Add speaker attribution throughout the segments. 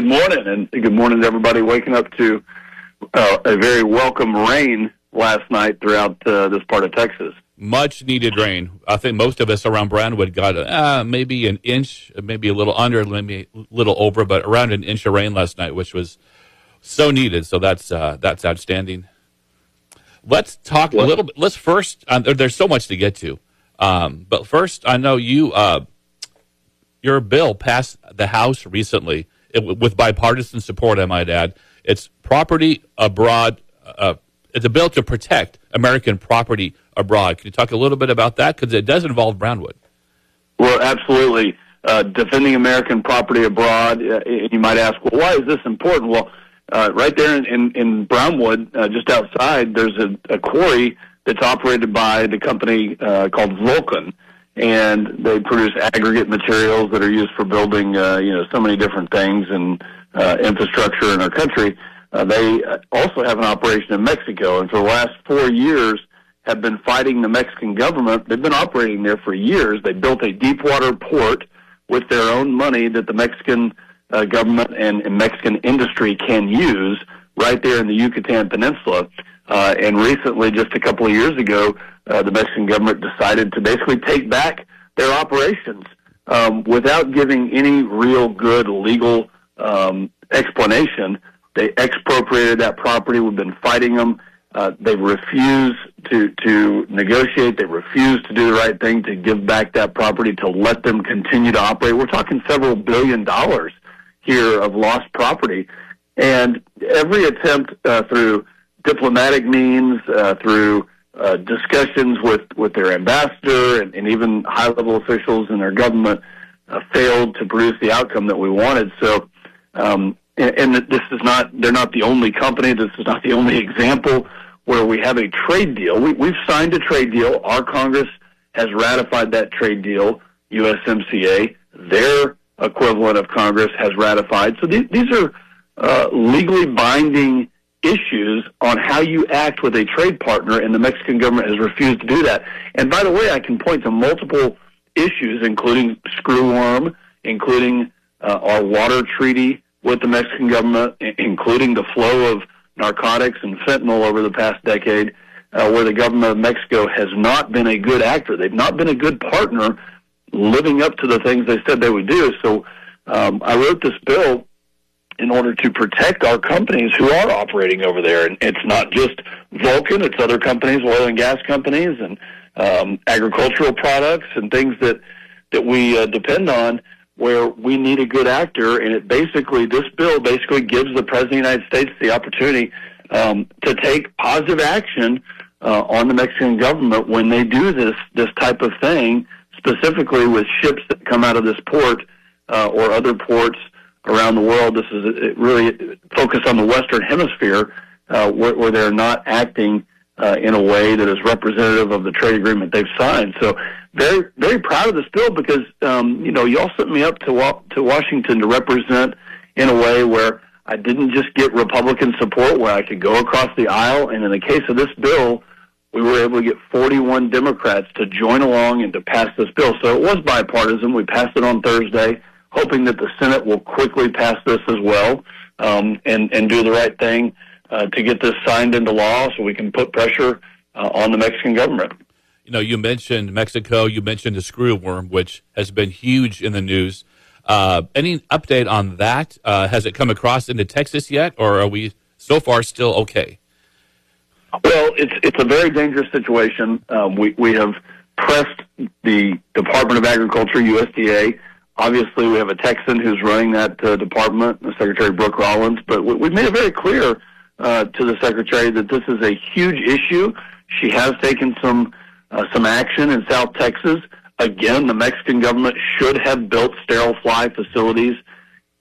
Speaker 1: Good morning, and good morning to everybody waking up to a very welcome rain last night throughout this part of Texas.
Speaker 2: Much needed rain. I think most of us around Brownwood got maybe an inch, maybe a little under, maybe a little over, but around an inch of rain last night, which was so needed. So that's outstanding. Let's talk a little bit. Let's first. There's so much to get to, but first, I know your bill passed the House recently with bipartisan support. I might add, it's property abroad. It's a bill to protect American property abroad. Can you talk a little bit about that? Because it does involve Brownwood.
Speaker 1: Well, absolutely. Defending American property abroad. You might ask, well, why is this important? Well, right there in Brownwood, just outside, there's a quarry that's operated by the company called Vulcan, and they produce aggregate materials that are used for building, so many different things and infrastructure in our country. They also have an operation in Mexico, and for the last 4 years have been fighting the Mexican government. They've been operating there for years. They built a deep water port with their own money that the Mexican government and Mexican industry can use right there in the Yucatan Peninsula. And recently, just a couple of years ago, the Mexican government decided to basically take back their operations without giving any real good legal explanation. They expropriated that property. We've been fighting them. They refuse to negotiate. They refuse to do the right thing to give back that property, to let them continue to operate. We're talking several $billion here of lost property. And every attempt through diplomatic means, through discussions with their ambassador and even high-level officials in their government failed to produce the outcome that we wanted. So, and this is not, they're not the only company. This is not the only example where we have a trade deal. We've signed a trade deal. Our Congress has ratified that trade deal. USMCA, their equivalent of Congress, has ratified. So these are legally binding issues on how you act with a trade partner, and the Mexican government has refused to do that. And by the way, I can point to multiple issues, including screwworm, including our water treaty with the Mexican government, including the flow of narcotics and fentanyl over the past decade, where the government of Mexico has not been a good actor. They've not been a good partner living up to the things they said they would do. So I wrote this bill in order to protect our companies who are operating over there. And it's not just Vulcan, it's other companies, oil and gas companies, and agricultural products and things that we depend on, where we need a good actor. And this bill basically gives the President of the United States the opportunity to take positive action on the Mexican government when they do this type of thing, specifically with ships that come out of this port or other ports around the world. This is really focused on the Western Hemisphere, where they're not acting in a way that is representative of the trade agreement they've signed. So very, very proud of this bill because, y'all sent me up to Washington to represent in a way where I didn't just get Republican support, where I could go across the aisle. And in the case of this bill, we were able to get 41 Democrats to join along and to pass this bill. So it was bipartisan. We passed it on Thursday, hoping that the Senate will quickly pass this as well, and do the right thing to get this signed into law so we can put pressure on the Mexican government.
Speaker 2: You mentioned Mexico, you mentioned the screwworm, which has been huge in the news. Any update on that? Has it come across into Texas yet, or are we so far still okay?
Speaker 1: Well, it's a very dangerous situation. We have pressed the Department of Agriculture, USDA. Obviously, we have a Texan who's running that department, Secretary Brooke Rollins, but we've made it very clear to the Secretary that this is a huge issue. She has taken some action in South Texas. Again, the Mexican government should have built sterile fly facilities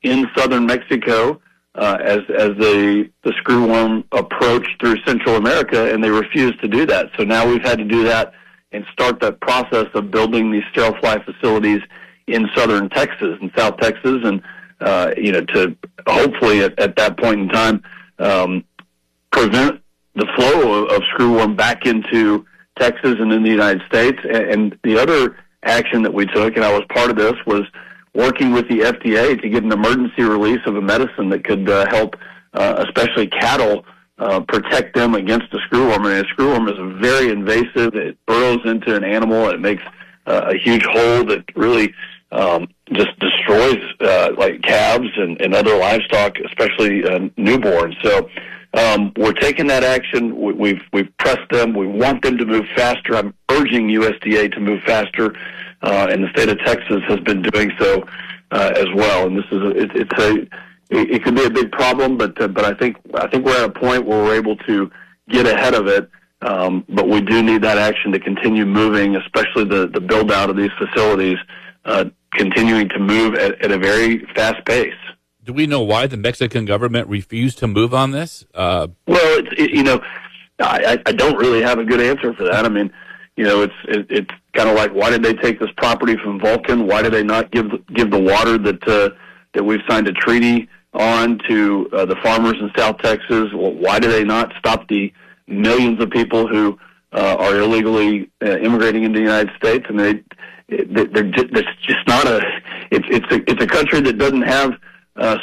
Speaker 1: in southern Mexico as the screwworm approached through Central America, and they refused to do that. So now we've had to do that and start that process of building these sterile fly facilities in southern Texas and South Texas, and to hopefully at that point in time prevent the flow of screwworm back into Texas and in the United States. And the other action that we took, and I was part of this, was working with the FDA to get an emergency release of a medicine that could help, especially cattle, protect them against a screwworm. And a screwworm is very invasive. It burrows into an animal, and it makes a huge hole that really just destroys like calves and other livestock, especially newborns. So we're taking that action. We've pressed them. We want them to move faster. I'm urging USDA to move faster, and the state of Texas has been doing so as well. And this is it could be a big problem, but I think we're at a point where we're able to get ahead of it. But we do need that action to continue moving, especially the build out of these facilities, continuing to move at a very fast pace.
Speaker 2: Do we know why the Mexican government refused to move on this?
Speaker 1: Well, I don't really have a good answer for that. I mean, it's kind of like, why did they take this property from Vulcan? Why did they not give the water that we've signed a treaty on to the farmers in South Texas? Well, why do they not stop the millions of people who are illegally immigrating into the United States? I mean, it's just not it's a country that doesn't have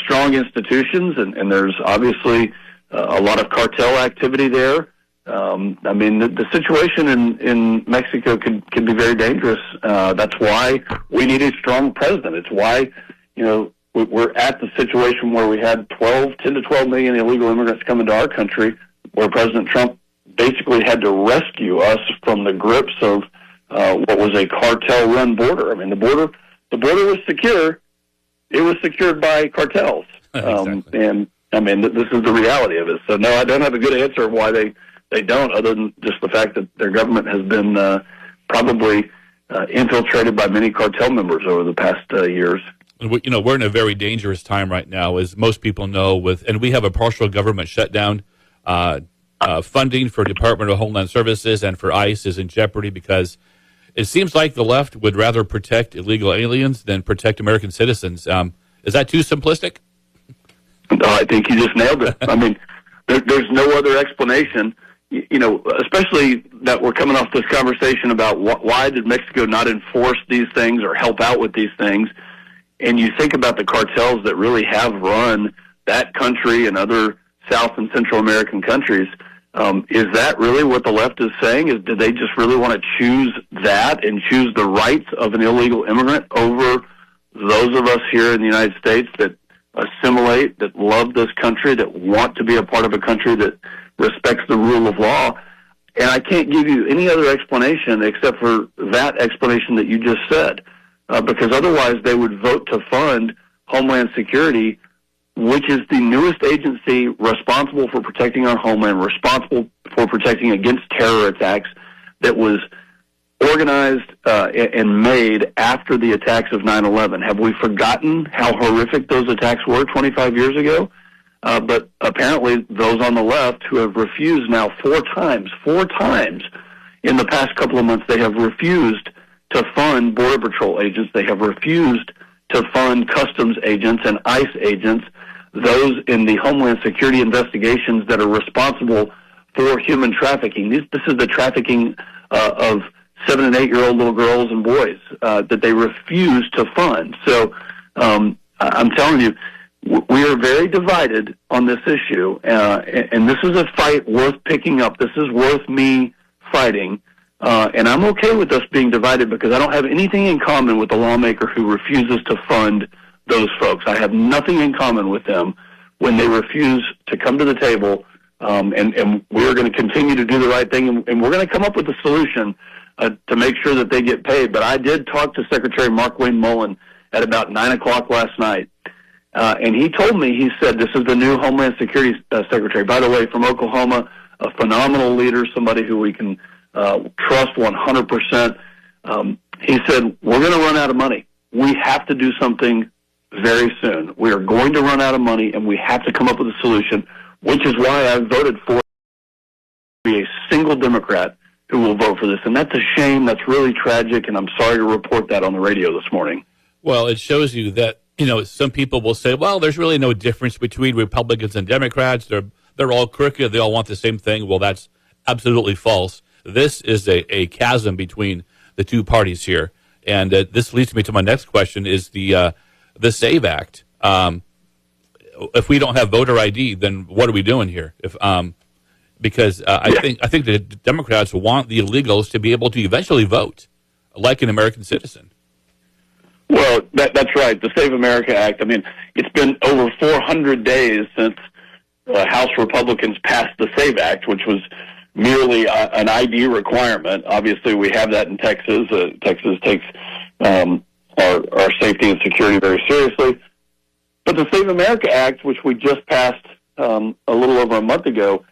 Speaker 1: strong institutions, and there's obviously a lot of cartel activity there. I mean, the situation in Mexico can be very dangerous. That's why we need a strong president. It's why, we're at the situation where we had 10 to 12 million illegal immigrants come into our country, where President Trump basically had to rescue us from the grips of what was a cartel-run border. I mean, the border was secure. It was secured by cartels.
Speaker 2: Exactly.
Speaker 1: And, I mean, this is the reality of it. So, no, I don't have a good answer of why they don't, other than just the fact that their government has been probably infiltrated by many cartel members over the past years.
Speaker 2: We're in a very dangerous time right now, as most people know, and we have a partial government shutdown. Funding for Department of Homeland Services and for ICE is in jeopardy because it seems like the left would rather protect illegal aliens than protect American citizens. Is that too simplistic?
Speaker 1: No, I think you just nailed it. I mean, there's no other explanation, especially that we're coming off this conversation about why did Mexico not enforce these things or help out with these things. And you think about the cartels that really have run that country and other South and Central American countries. Is that really what the left is saying? Do they just really want to choose that and choose the rights of an illegal immigrant over those of us here in the United States that assimilate, that love this country, that want to be a part of a country that respects the rule of law? And I can't give you any other explanation except for that explanation that you just said, because otherwise they would vote to fund Homeland Security, which is the newest agency responsible for protecting our homeland, responsible for protecting against terror attacks, that was organized and made after the attacks of 9/11. Have we forgotten how horrific those attacks were 25 years ago? But apparently those on the left who have refused now four times in the past couple of months, they have refused to fund Border Patrol agents. They have refused to fund Customs agents and ICE agents, those in the Homeland Security investigations that are responsible for human trafficking. This is the trafficking of 7- and 8-year-old little girls and boys that they refuse to fund. So I'm telling you, we are very divided on this issue, and this is a fight worth picking up. This is worth me fighting, and I'm okay with us being divided because I don't have anything in common with the lawmaker who refuses to fund those folks. I have nothing in common with them when they refuse to come to the table, and we're going to continue to do the right thing, and we're going to come up with a solution to make sure that they get paid. But I did talk to Secretary Mark Wayne Mullen at about 9 o'clock last night, and he told me, he said, this is the new Homeland Security Secretary, by the way, from Oklahoma, a phenomenal leader, somebody who we can trust 100%. He said, we're going to run out of money. We have to do something very soon. We are going to run out of money, and we have to come up with a solution, which is why I voted for a single Democrat who will vote for this. And that's a shame. That's really tragic, and I'm sorry to report that on the radio this morning. Well,
Speaker 2: it shows you that, some people will say, well, there's really no difference between Republicans and Democrats. They're all crooked. They all want the same thing. Well, that's absolutely false. This is a chasm between the two parties here. And this leads me to my next question: is the SAVE Act? If we don't have voter ID, then what are we doing here? Because I think the Democrats want the illegals to be able to eventually vote like an American citizen.
Speaker 1: Well, that's right. The Save America Act. I mean, it's been over 400 days since House Republicans passed the SAVE Act, which was merely an ID requirement. Obviously, we have that in Texas. Texas takes our safety and security very seriously. But the Save America Act, which we just passed a little over a month ago,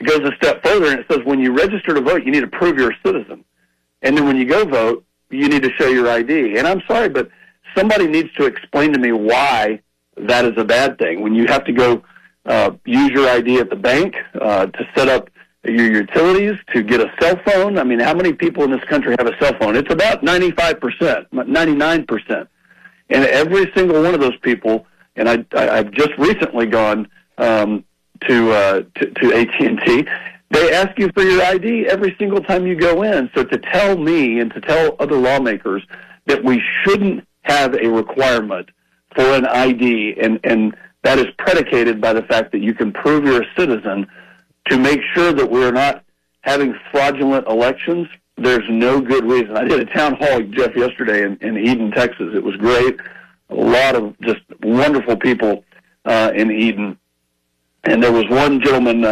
Speaker 1: goes a step further, and it says when you register to vote, you need to prove you're a citizen. And then when you go vote, you need to show your ID. And I'm sorry, but somebody needs to explain to me why that is a bad thing. When you have to go use your ID at the bank to set up your utilities, to get a cell phone. I mean, how many people in this country have a cell phone? It's about 95%, 99%. And every single one of those people, and I've just recently gone to AT&T, they ask you for your ID every single time you go in. So to tell me and to tell other lawmakers that we shouldn't have a requirement for an ID, and that is predicated by the fact that you can prove you're a citizen to make sure that we're not having fraudulent elections, there's no good reason. I did a town hall, Jeff, yesterday in Eden, Texas. It was great. A lot of just wonderful people in Eden. And there was one gentleman,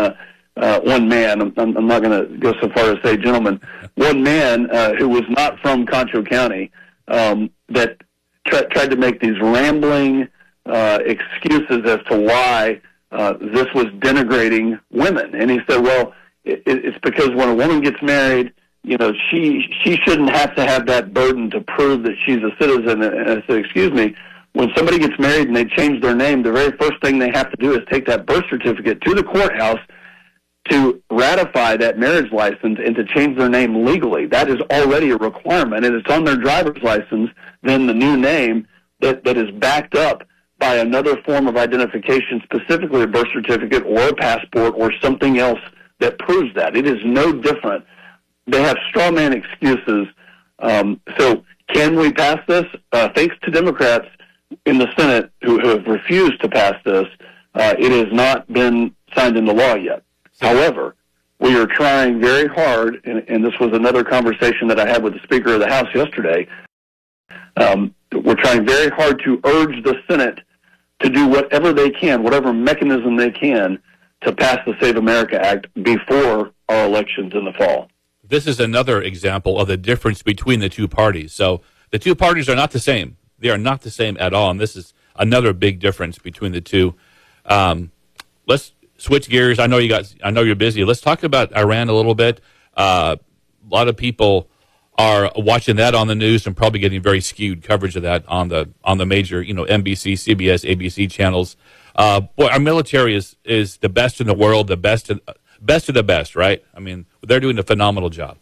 Speaker 1: one man, I'm not going to go so far as say gentleman, one man who was not from Concho County that tried to make these rambling excuses as to why this was denigrating women. And he said, well, it's because when a woman gets married, you know, she shouldn't have to have that burden to prove that she's a citizen. And I said, excuse me, when somebody gets married and they change their name, the very first thing they have to do is take that birth certificate to the courthouse to ratify that marriage license and to change their name legally. That is already a requirement, and it's on their driver's license, then the new name that is backed up by another form of identification, specifically a birth certificate or a passport or something else that proves that. It is no different. They have straw man excuses. So can we pass this? Thanks to Democrats in the Senate who have refused to pass this, it has not been signed into law yet. However, we are trying very hard, and this was another conversation that I had with the Speaker of the House yesterday. We're trying very hard to urge the Senate to do whatever they can, whatever mechanism they can, to pass the Save America Act before our elections in the fall.
Speaker 2: This is another example of the difference between the two parties. So the two parties are not the same. They are not the same at all, and this is another big difference between the two. Let's switch gears. I know you're busy. Let's talk about Iran a little bit. A lot of people are watching that on the news and probably getting very skewed coverage of that on the major, NBC, CBS, ABC channels. Boy, our military is the best in the world, the best of the best, right? I mean, they're doing a phenomenal job.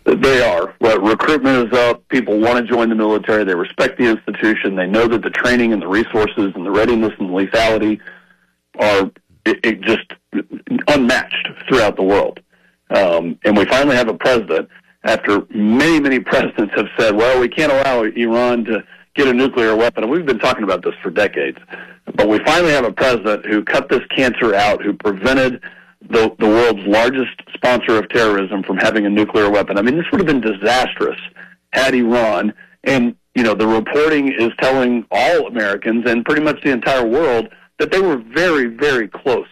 Speaker 1: They are. Well, recruitment is up. People want to join the military. They respect the institution. They know that the training and the resources and the readiness and the lethality are just unmatched throughout the world. And we finally have a president, after many, many presidents have said, well, we can't allow Iran to get a nuclear weapon. And we've been talking about this for decades. But we finally have a president who cut this cancer out, who prevented the world's largest sponsor of terrorism from having a nuclear weapon. I mean, this would have been disastrous had Iran, and, the reporting is telling all Americans and pretty much the entire world that they were very, very close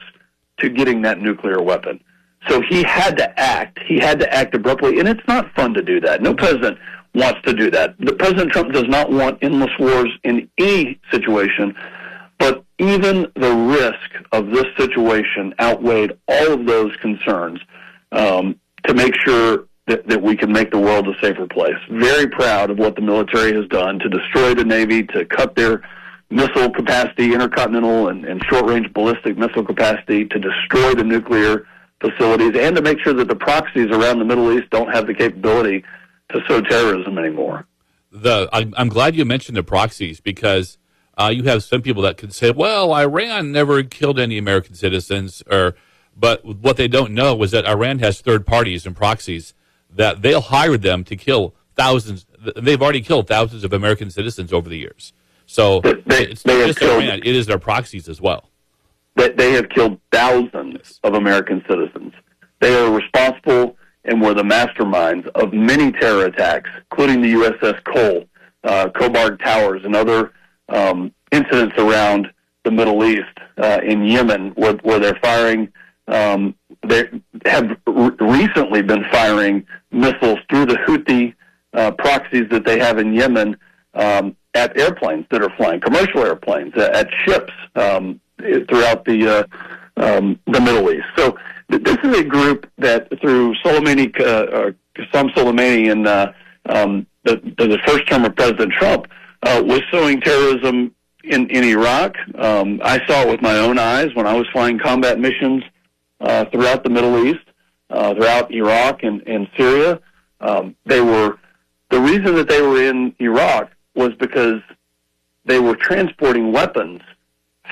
Speaker 1: to getting that nuclear weapon. So he had to act. He had to act abruptly, and it's not fun to do that. No president wants to do that. President Trump does not want endless wars in any situation, but even the risk of this situation outweighed all of those concerns to make sure that we can make the world a safer place. Very proud of what the military has done to destroy the Navy, to cut their missile capacity, intercontinental and short-range ballistic missile capacity, to destroy the nuclear facilities, and to make sure that the proxies around the Middle East don't have the capability to sow terrorism anymore.
Speaker 2: I'm glad you mentioned the proxies, because you have some people that could say, well, Iran never killed any American citizens, but what they don't know is that Iran has third parties and proxies that they'll hire them to kill thousands, they've already killed thousands of American citizens over the years. So it's not just Iran; it is their proxies as well.
Speaker 1: They have killed thousands of American citizens. They are responsible and were the masterminds of many terror attacks, including the USS Cole, Coburg Towers, and other incidents around the Middle East, in Yemen, where they're firing. They have recently been firing missiles through the Houthi proxies that they have in Yemen at airplanes that are flying, commercial airplanes, at ships throughout the Middle East. So this is a group that, through Soleimani, Qasem Soleimani, and the first term of President Trump, was sowing terrorism in Iraq. I saw it with my own eyes when I was flying combat missions throughout the Middle East, throughout Iraq and Syria. The reason that they were in Iraq was because they were transporting weapons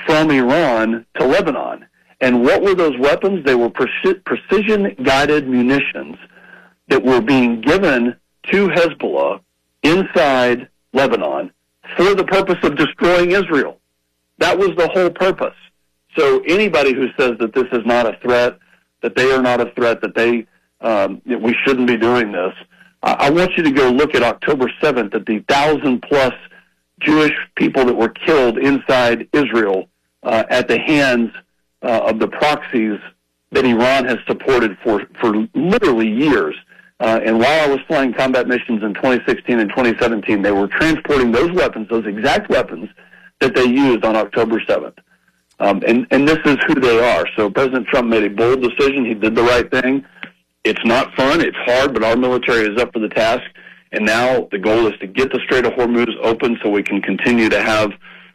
Speaker 1: from Iran to Lebanon. And what were those weapons? They were precision-guided munitions that were being given to Hezbollah inside Lebanon for the purpose of destroying Israel. That was the whole purpose. So anybody who says that this is not a threat, that they are not a threat, that that we shouldn't be doing this, I want you to go look at October 7th at the 1,000-plus Jewish people that were killed inside Israel at the hands of the proxies that Iran has supported for literally years. And while I was flying combat missions in 2016 and 2017, they were transporting those weapons, those exact weapons that they used on October 7th. And this is who they are. So President Trump made a bold decision. He did the right thing. It's not fun. It's hard, but our military is up for the task. And now the goal is to get the Strait of Hormuz open so we can continue to have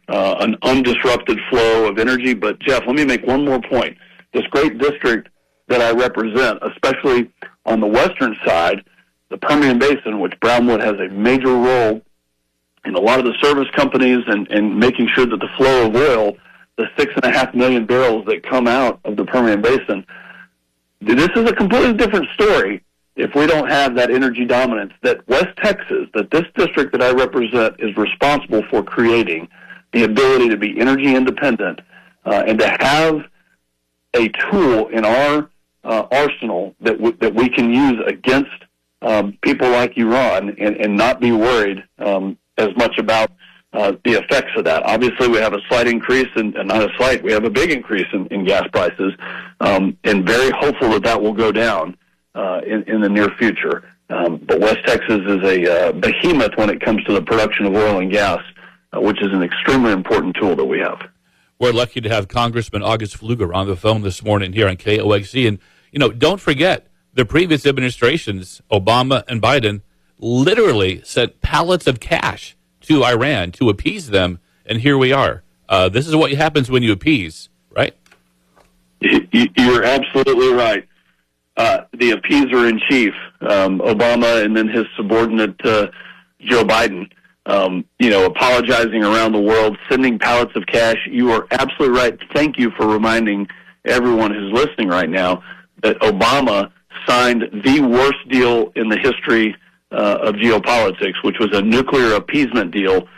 Speaker 1: an undisrupted flow of energy. But, Jeff, let me make one more point. This great district that I represent, especially on the western side, the Permian Basin, which Brownwood has a major role in a lot of the service companies and making sure that the flow of oil, the 6.5 million barrels that come out of the Permian Basin, this is a completely different story if we don't have that energy dominance that West Texas, that this district that I represent, is responsible for creating, the ability to be energy independent and to have a tool in our arsenal that we can use against people like Iran and not be worried as much about the effects of that. Obviously, we have a slight increase, and not a slight, we have a big increase in gas prices, and very hopeful that will go down in the near future. But West Texas is a behemoth when it comes to the production of oil and gas, which is an extremely important tool that we have.
Speaker 2: We're lucky to have Congressman August Pfluger on the phone this morning here on KOXE. And, don't forget, the previous administrations, Obama and Biden, literally sent pallets of cash to Iran to appease them, and here we are. This is what happens when you appease, right?
Speaker 1: You're absolutely right. The appeaser-in-chief, Obama, and then his subordinate, Joe Biden, apologizing around the world, sending pallets of cash. You are absolutely right. Thank you for reminding everyone who's listening right now that Obama signed the worst deal in the history of geopolitics, which was a nuclear appeasement deal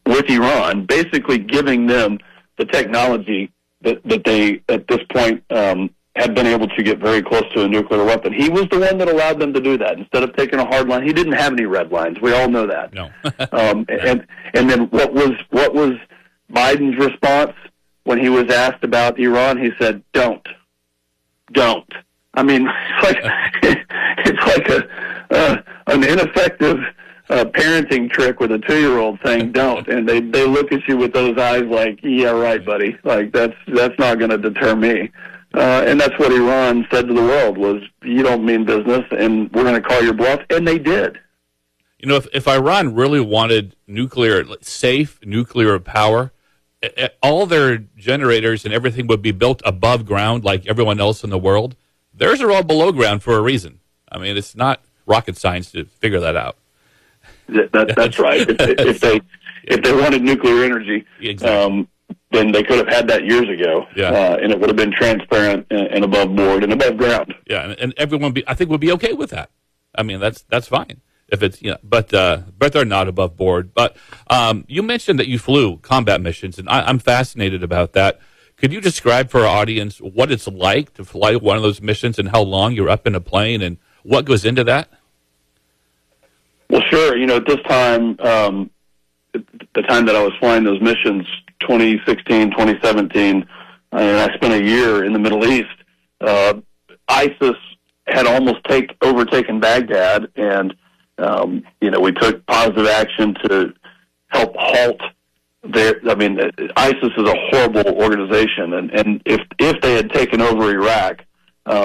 Speaker 1: with Iran, basically giving them the technology that they, at this point, had been able to get very close to a nuclear weapon. He was the one that allowed them to do that. Instead of taking a hard line, he didn't have any red lines. We all know that.
Speaker 2: No.
Speaker 1: And then what was Biden's response when he was asked about Iran? He said, "Don't." I mean, it's like an ineffective parenting trick with a 2-year-old saying "don't," and they look at you with those eyes like, "Yeah, right, buddy. Like that's not going to deter me." And that's what Iran said to the world was, "You don't mean business, and we're going to call your bluff," and they did.
Speaker 2: If Iran really wanted safe nuclear power, all their generators and everything would be built above ground like everyone else in the world. Theirs are all below ground for a reason. I mean, it's not rocket science to figure that out.
Speaker 1: That's right. If they wanted nuclear energy,
Speaker 2: exactly.
Speaker 1: Then they could have had that years ago, and it would have been transparent and above board and above ground.
Speaker 2: Yeah, and everyone I think would be okay with that. I mean, that's fine. if it's but they're not above board. But you mentioned that you flew combat missions, and I'm fascinated about that. Could you describe for our audience what it's like to fly one of those missions and how long you're up in a plane and what goes into that?
Speaker 1: Well, sure. At this time, the time that I was flying those missions, 2016, 2017, and I spent a year in the Middle East, ISIS had almost overtaken Baghdad, and we took positive action to help halt ISIS is a horrible organization, and if they had taken over Iraq,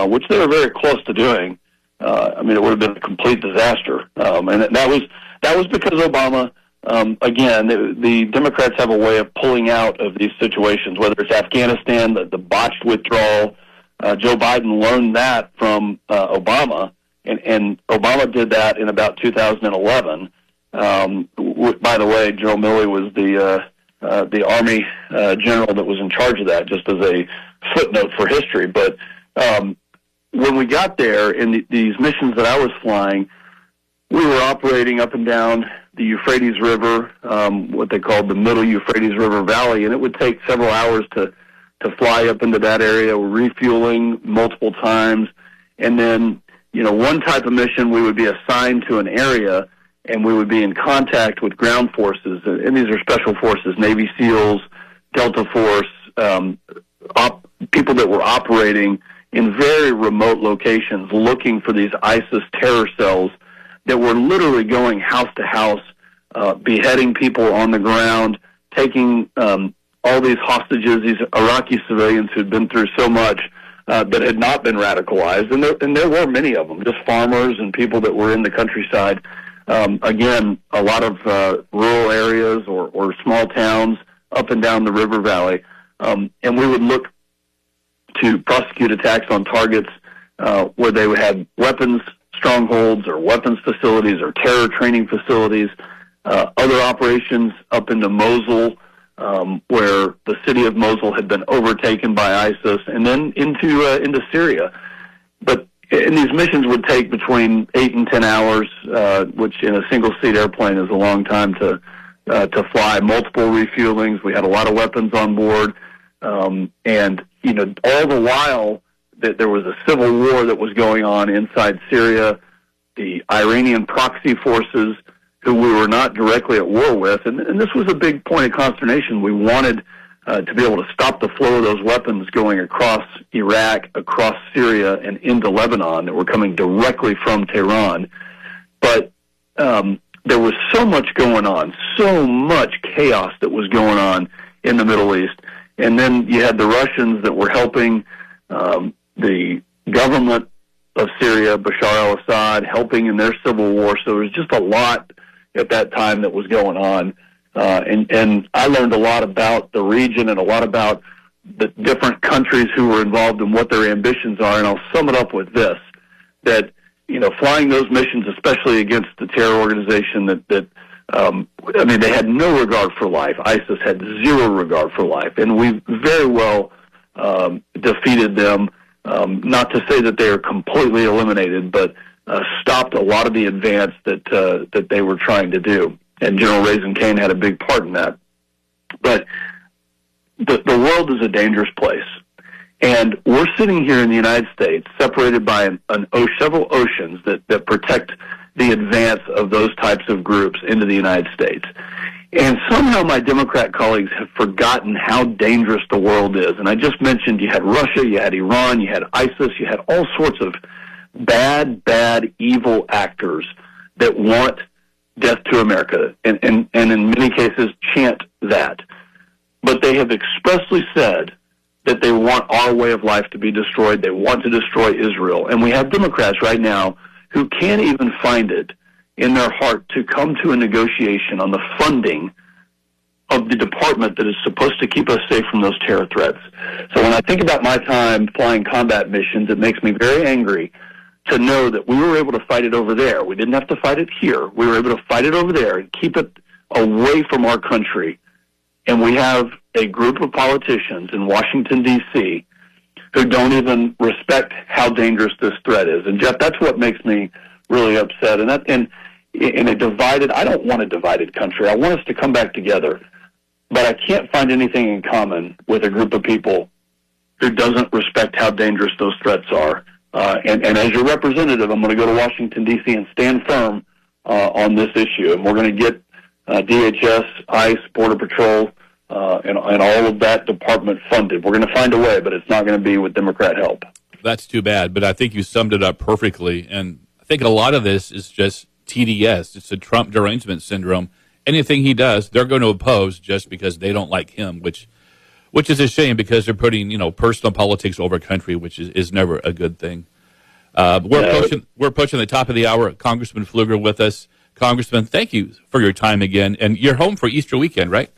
Speaker 1: which they were very close to doing, it would have been a complete disaster. And that was because Obama. Again, the Democrats have a way of pulling out of these situations, whether it's Afghanistan, the botched withdrawal. Joe Biden learned that from Obama, and Obama did that in about 2011. By the way, Joe Milley was the Army general that was in charge of that, just as a footnote for history. But when we got there, in these missions that I was flying, we were operating up and down the Euphrates River, what they called the Middle Euphrates River Valley, and it would take several hours to fly up into that area, refueling multiple times. And then, one type of mission, we would be assigned to an area, and we would be in contact with ground forces, and these are special forces, Navy SEALs, Delta Force, people that were operating in very remote locations looking for these ISIS terror cells that were literally going house to house, beheading people on the ground, taking all these hostages, these Iraqi civilians who'd been through so much that had not been radicalized. And there were many of them, just farmers and people that were in the countryside. Again, a lot of rural areas or small towns up and down the river valley. And we would look to prosecute attacks on targets where they would have weapons strongholds or weapons facilities or terror training facilities. Other operations up into Mosul, where the city of Mosul had been overtaken by ISIS, and then into Syria. And these missions would take between 8 and 10 hours, which in a single-seat airplane is a long time to fly. Multiple refuelings. We had a lot of weapons on board, and all the while that there was a civil war that was going on inside Syria. The Iranian proxy forces, who we were not directly at war with, and this was a big point of consternation. We wanted to be able to stop the flow of those weapons going across Iraq, across Syria, and into Lebanon that were coming directly from Tehran. But there was so much going on, so much chaos that was going on in the Middle East. And then you had the Russians that were helping the government of Syria, Bashar al-Assad, helping in their civil war. So there was just a lot at that time that was going on. And I learned a lot about the region and a lot about the different countries who were involved and what their ambitions are. And I'll sum it up with this, that, flying those missions, especially against the terror organization they had no regard for life. ISIS had zero regard for life. And we very well defeated them. Not to say that they are completely eliminated, but stopped a lot of the advance that they were trying to do. And General Raising Cane had a big part in that. But the world is a dangerous place. And we're sitting here in the United States, separated by several oceans that protect the advance of those types of groups into the United States. And somehow my Democrat colleagues have forgotten how dangerous the world is. And I just mentioned you had Russia, you had Iran, you had ISIS, you had all sorts of bad, evil actors that want death to America, and in many cases chant that. But they have expressly said that they want our way of life to be destroyed. They want to destroy Israel. And we have Democrats right now who can't even find it in their heart to come to a negotiation on the funding of the department that is supposed to keep us safe from those terror threats. So when I think about my time flying combat missions, it makes me very angry to know that we were able to fight it over there. We didn't have to fight it here. We were able to fight it over there and keep it away from our country. And we have a group of politicians in Washington, D.C., who don't even respect how dangerous this threat is. And, Jeff, that's what makes me really upset. And in a divided, I don't want a divided country. I want us to come back together. But I can't find anything in common with a group of people who doesn't respect how dangerous those threats are. And as your representative, I'm going to go to Washington, D.C. and stand firm on this issue. And we're going to get DHS, ICE, Border Patrol, and all of that department funded. We're going to find a way, but it's not going to be with Democrat help.
Speaker 2: That's too bad, but I think you summed it up perfectly. And I think a lot of this is just TDS. It's the Trump derangement syndrome. Anything he does, they're going to oppose just because they don't like him, which is a shame because they're putting, personal politics over country, which is never a good thing. We're approaching the top of the hour. Congressman Pfluger with us. Congressman, thank you for your time again. And you're home for Easter weekend, right?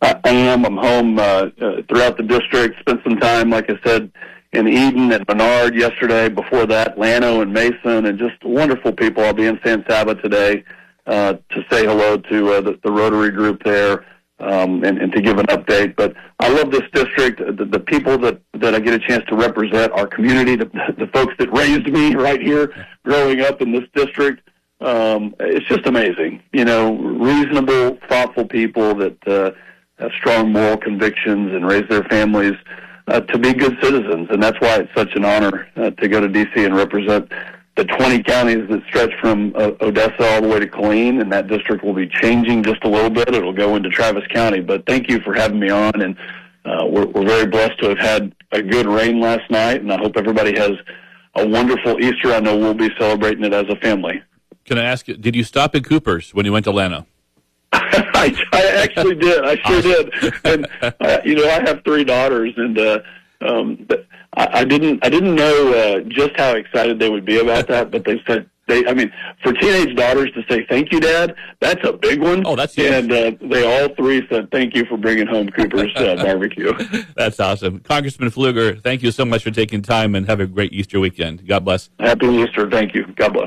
Speaker 1: I am. I'm home throughout the district. Spent some time, like I said, in Eden and Menard yesterday. Before that, Llano and Mason, and just wonderful people. I'll be in San Saba today to say hello to the Rotary group there and to give an update. But I love this district. The people that I get a chance to represent, our community, the folks that raised me right here growing up in this district. It's just amazing. Reasonable, thoughtful people that have strong moral convictions and raise their families to be good citizens. And that's why it's such an honor to go to D.C. and represent the 20 counties that stretch from Odessa all the way to Killeen, and that district will be changing just a little bit. It'll go into Travis County. But thank you for having me on, and we're very blessed to have had a good rain last night, and I hope everybody has a wonderful Easter. I know we'll be celebrating it as a family.
Speaker 2: Can I ask you, did you stop at Cooper's when you went to Llano?
Speaker 1: I actually did. I sure did. And I have 3 daughters, and I didn't know just how excited they would be about that. But they said for teenage daughters to say thank you, Dad, that's a big one.
Speaker 2: Oh, that's huge.
Speaker 1: And they all 3 said thank you for bringing home Cooper's barbecue.
Speaker 2: That's awesome, Congressman Pfluger. Thank you so much for taking time, and have a great Easter weekend. God bless.
Speaker 1: Happy Easter. Thank you. God bless.